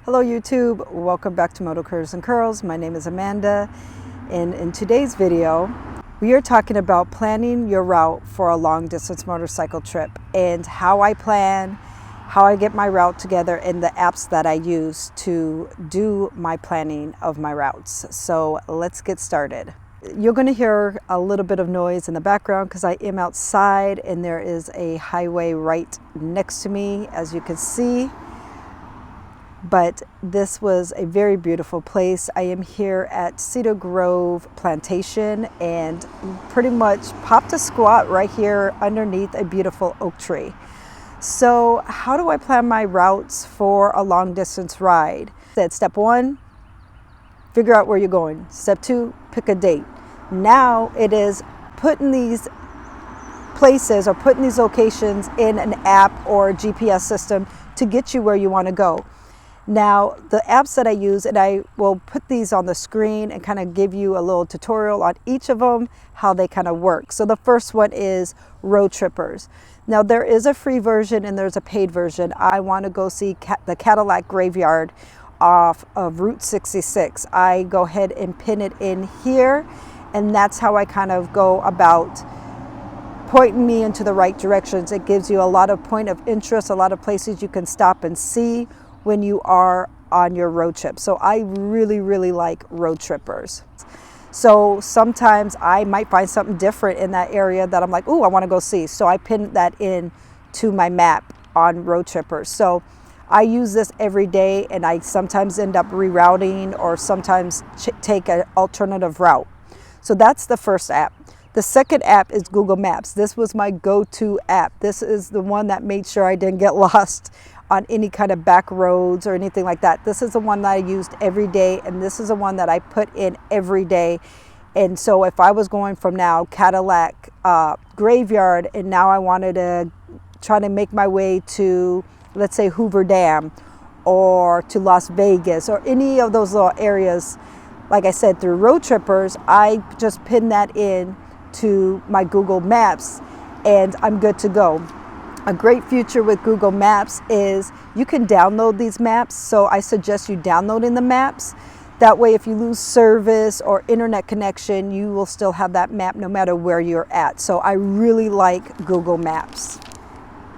Hello YouTube, welcome back to Moto Curves and Curls. My name is Amanda, and in today's video we are talking about planning your route for a long distance motorcycle trip and how I plan, how I get my route together, and the apps that I use to do my planning of my routes. So let's get started. You're going to hear a little bit of noise in the background because I am outside and there is a highway right next to me, as you can see. But this was a very beautiful place. I am here at Cedar Grove Plantation and pretty much popped a squat right here underneath a beautiful oak tree. So how do I plan my routes for a long distance ride? Step one, figure out where you're going. Step two, pick a date. Now it is putting these places or putting these locations in an app or a GPS system to get you where you want to go. Now, the apps that I use, and I will put these on the screen and kind of give you a little tutorial on each of them, how they kind of work. So the first one is Road Trippers. Now, there is a free version and there's a paid version. I want to go see the Cadillac Graveyard off of Route 66. I go ahead and pin it in here, and that's how I kind of go about pointing me into the right directions. It gives you a lot of point of interest, a lot of places you can stop and see when you are on your road trip. So I really like Road Trippers. So sometimes I might find something different in that area that I'm like, ooh, I want to go see. So I pin that in to my map on Road Trippers. So I use this every day, and I sometimes end up rerouting or sometimes take an alternative route. So that's the first app. The second app is Google Maps. This was my go-to app. This is the one that made sure I didn't get lost on any kind of back roads or anything like that. This is the one that I used every day, and this is the one that I put in every day. And so if I was going from now Cadillac Graveyard, and now I wanted to try to make my way to, let's say, Hoover Dam or to Las Vegas or any of those little areas, like I said, through Road Trippers, I just pin that in to my Google Maps and I'm good to go. A great feature with Google Maps is you can download these maps. So I suggest you downloading the maps. That way, if you lose service or internet connection, you will still have that map no matter where you're at. So I really like Google Maps.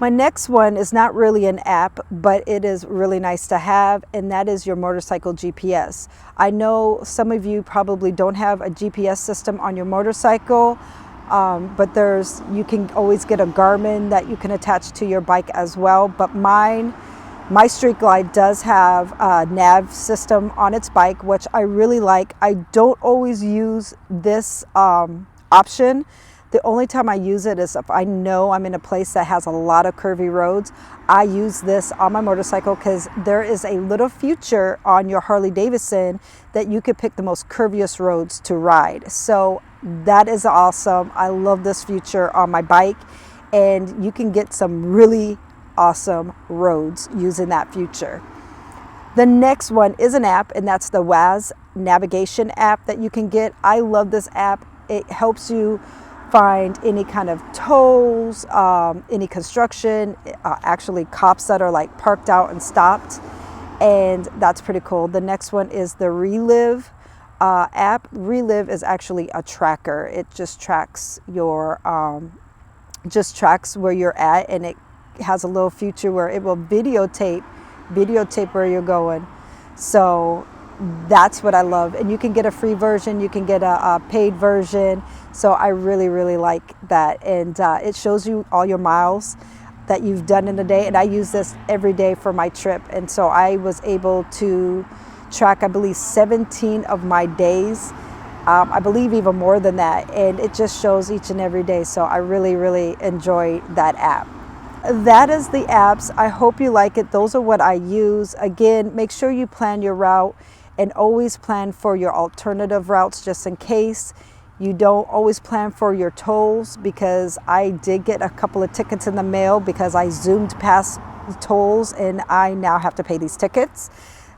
My next one is not really an app, but it is really nice to have, and that is your motorcycle GPS. I know some of you probably don't have a GPS system on your motorcycle, but you can always get a Garmin that you can attach to your bike as well. But my Street Glide does have a nav system on its bike, which I really like. I don't always use this option. The only time I use it is if I know I'm in a place that has a lot of curvy roads. I use this on my motorcycle because there is a little feature on your Harley Davidson that you could pick the most curviest roads to ride. So that is awesome. I love this feature on my bike, and you can get some really awesome roads using that feature. The next one is an app, and that's the Waze navigation app that you can get. I love this app. It helps you find any kind of tolls, any construction, actually cops that are like parked out and stopped, and that's pretty cool. The next one is the Relive app. Relive is actually a tracker. It just tracks your where you're at, and it has a little feature where it will videotape where you're going. So that's what I love. And you can get a free version, you can get a paid version. So I really like that. And it shows you all your miles that you've done in a day. And I use this every day for my trip. And so I was able to track, I believe, 17 of my days. I believe even more than that. And it just shows each and every day. So I really enjoy that app. That is the apps. I hope you like it. Those are what I use. Again, make sure you plan your route and always plan for your alternative routes just in case. You don't always plan for your tolls, because I did get a couple of tickets in the mail because I zoomed past the tolls and I now have to pay these tickets.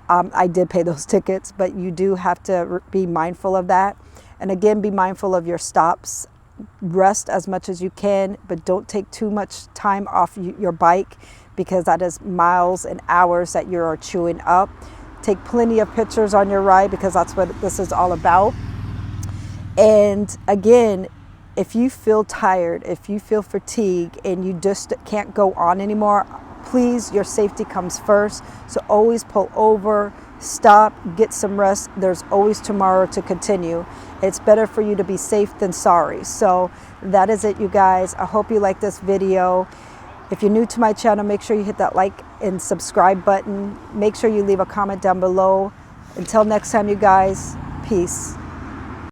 I did pay those tickets, but you do have to be mindful of that. And again, be mindful of your stops. Rest as much as you can, but don't take too much time off your bike, because that is miles and hours that you're chewing up. Take plenty of pictures on your ride because that's what this is all about. And again, if you feel tired, if you feel fatigued and you just can't go on anymore, please, your safety comes first. So always pull over, stop, get some rest. There's always tomorrow to continue. It's better for you to be safe than sorry. So that is it, you guys. I hope you like this video. If you're new to my channel, make sure you hit that like and subscribe button. Make sure you leave a comment down below. Until next time, you guys, peace.